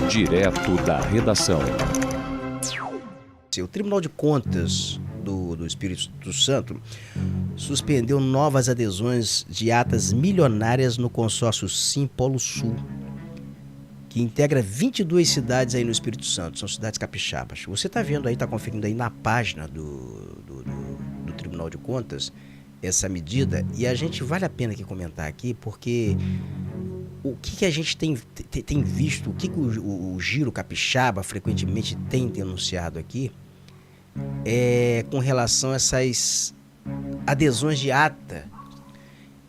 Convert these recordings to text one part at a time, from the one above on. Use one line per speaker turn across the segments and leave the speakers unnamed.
Direto da redação.
O Tribunal de Contas do Espírito Santo suspendeu novas adesões de atas milionárias no consórcio Sim Polo Sul, que integra 22 cidades aí no Espírito Santo, são cidades capixabas. Você está vendo aí, está conferindo aí na página do Tribunal de Contas essa medida, e a gente vale a pena aqui comentar aqui, porque o que a gente tem visto, o que o Giro Capixaba frequentemente tem denunciado aqui, é com relação a essas adesões de ata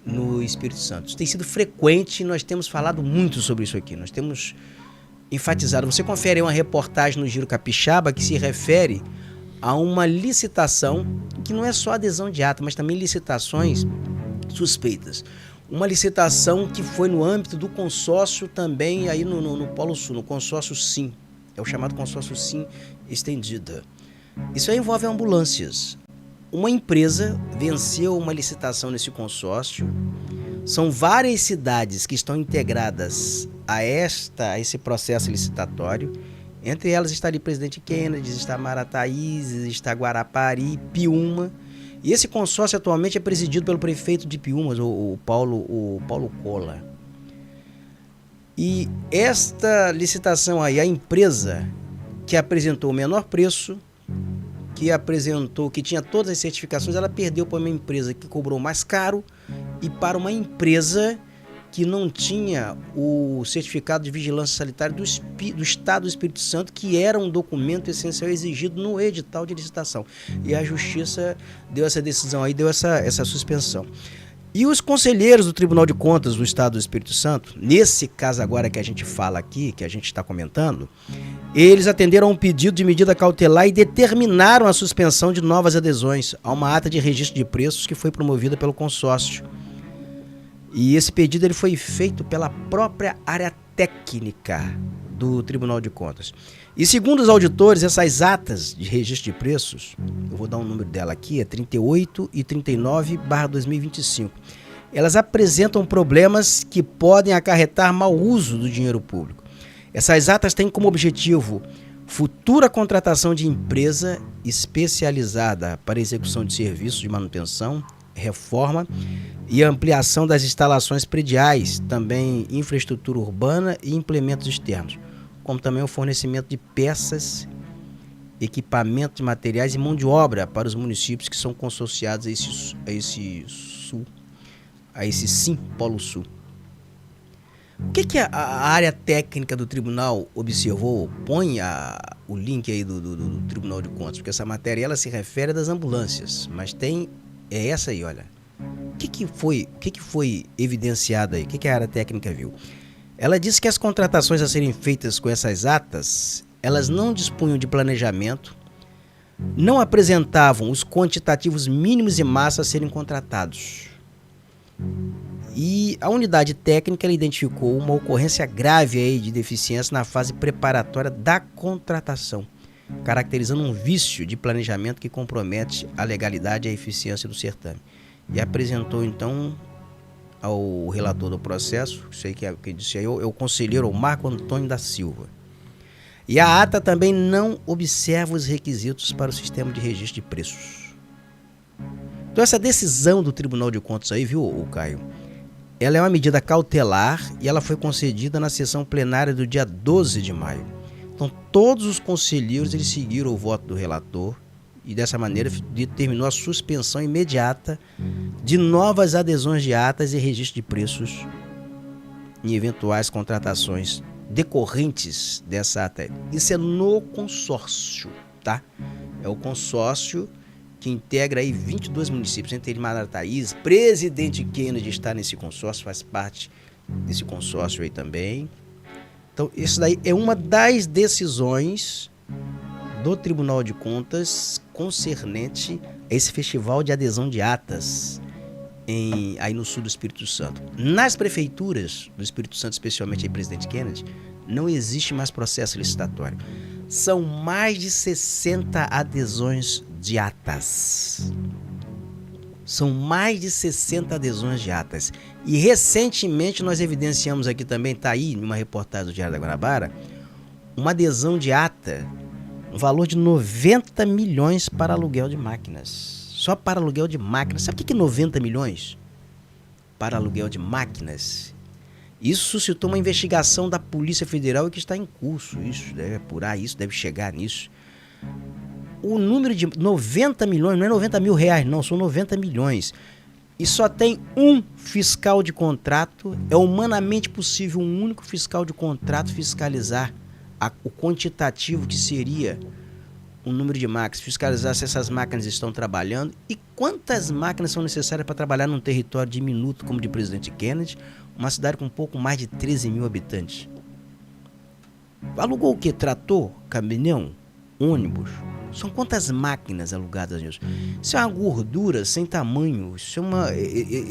no Espírito Santo. Isso tem sido frequente, nós temos falado muito sobre isso aqui, nós temos enfatizado. Você confere uma reportagem no Giro Capixaba que se refere a uma licitação que não é só adesão de ata, mas também licitações suspeitas. Uma licitação que foi no âmbito do consórcio também aí no Polo Sul, no consórcio Sim, é o chamado consórcio Sim Estendida. Isso aí envolve ambulâncias. Uma empresa venceu uma licitação nesse consórcio. São várias cidades que estão integradas a esse processo licitatório. Entre elas está ali Presidente Kennedy, está Marataízes, está Guarapari, Piúma. E esse consórcio atualmente é presidido pelo prefeito de Piúma, o Paulo Cola. E esta licitação aí, a empresa que apresentou o menor preço, que tinha todas as certificações, ela perdeu para uma empresa que cobrou mais caro e para uma empresa que não tinha o certificado de vigilância sanitária do Estado do Espírito Santo, que era um documento essencial exigido no edital de licitação. E a Justiça deu essa decisão aí, deu essa suspensão. E os conselheiros do Tribunal de Contas do Estado do Espírito Santo, nesse caso agora que a gente fala aqui, que a gente está comentando, eles atenderam a um pedido de medida cautelar e determinaram a suspensão de novas adesões a uma ata de registro de preços que foi promovida pelo consórcio. E esse pedido ele foi feito pela própria área técnica do Tribunal de Contas. E segundo os auditores, essas atas de registro de preços, eu vou dar um número dela aqui, é 38 e 39/2025. Elas apresentam problemas que podem acarretar mau uso do dinheiro público. Essas atas têm como objetivo futura contratação de empresa especializada para execução de serviços de manutenção, reforma e ampliação das instalações prediais, também infraestrutura urbana e implementos externos, como também o fornecimento de peças, equipamento de materiais e mão de obra para os municípios que são consorciados a esse Sim Polo Sul. O que a área técnica do tribunal observou? Põe o link aí do Tribunal de Contas, porque essa matéria ela se refere das ambulâncias, mas é essa aí, olha. O que foi evidenciado aí? O que a área técnica viu? Ela disse que as contratações a serem feitas com essas atas, elas não dispunham de planejamento, não apresentavam os quantitativos mínimos e massa a serem contratados. E a unidade técnica ela identificou uma ocorrência grave aí de deficiência na fase preparatória da contratação, caracterizando um vício de planejamento que compromete a legalidade e a eficiência do certame. E apresentou então ao relator do processo, sei que quem disse aí é o conselheiro Marco Antônio da Silva. E a ata também não observa os requisitos para o sistema de registro de preços. Então essa decisão do Tribunal de Contas aí, viu, Caio? Ela é uma medida cautelar e ela foi concedida na sessão plenária do dia 12 de maio. Então todos os conselheiros eles seguiram o voto do relator e dessa maneira determinou a suspensão imediata de novas adesões de atas e registro de preços em eventuais contratações decorrentes dessa ata. Isso é no consórcio, tá? É o consórcio que integra aí 22 municípios, entre eles Marataízes, Presidente Kennedy está nesse consórcio, faz parte desse consórcio aí também. Então, isso daí é uma das decisões do Tribunal de Contas concernente a esse festival de adesão de atas aí no sul do Espírito Santo. Nas prefeituras do Espírito Santo, especialmente aí Presidente Kennedy, não existe mais processo licitatório. São mais de 60 adesões de atas. São mais de 60 adesões de atas. E recentemente nós evidenciamos aqui também, está aí numa reportagem do Diário da Guanabara, uma adesão de ata, um valor de 90 milhões para aluguel de máquinas. Só para aluguel de máquinas. Sabe o que é 90 milhões? Para aluguel de máquinas. Isso suscitou uma investigação da Polícia Federal que está em curso. Isso deve apurar isso, deve chegar nisso. O número de 90 milhões, não é 90 mil reais, não, são 90 milhões. E só tem um fiscal de contrato. É humanamente possível um único fiscal de contrato fiscalizar o quantitativo que seria o número de máquinas, fiscalizar se essas máquinas estão trabalhando e quantas máquinas são necessárias para trabalhar num território diminuto como o de Presidente Kennedy, uma cidade com um pouco mais de 13 mil habitantes. Alugou o quê? Trator? Caminhão? Ônibus? São quantas máquinas alugadas nisso? Isso é uma gordura sem tamanho. Isso é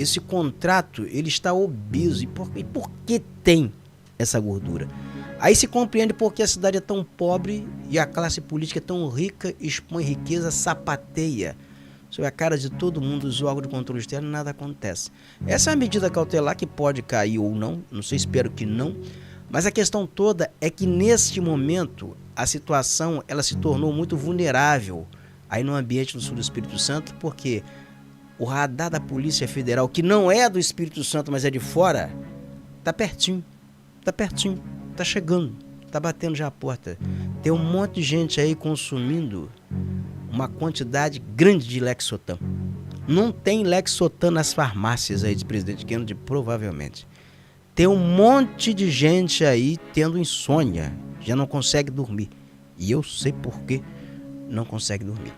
esse contrato ele está obeso. E por que tem essa gordura? Aí se compreende por que a cidade é tão pobre e a classe política é tão rica, expõe riqueza, sapateia sobre a cara de todo mundo, os órgãos de controle externo, nada acontece. Essa é uma medida cautelar que pode cair ou não sei, espero que não, mas a questão toda é que neste momento a situação ela se tornou muito vulnerável aí no ambiente do sul do Espírito Santo, porque o radar da Polícia Federal, que não é do Espírito Santo, mas é de fora, tá pertinho, tá chegando, tá batendo já a porta. Tem um monte de gente aí consumindo uma quantidade grande de Lexotan. Não tem Lexotan nas farmácias aí de Presidente Kennedy, provavelmente. Tem um monte de gente aí tendo insônia, já não consegue dormir. E eu sei por que não consegue dormir.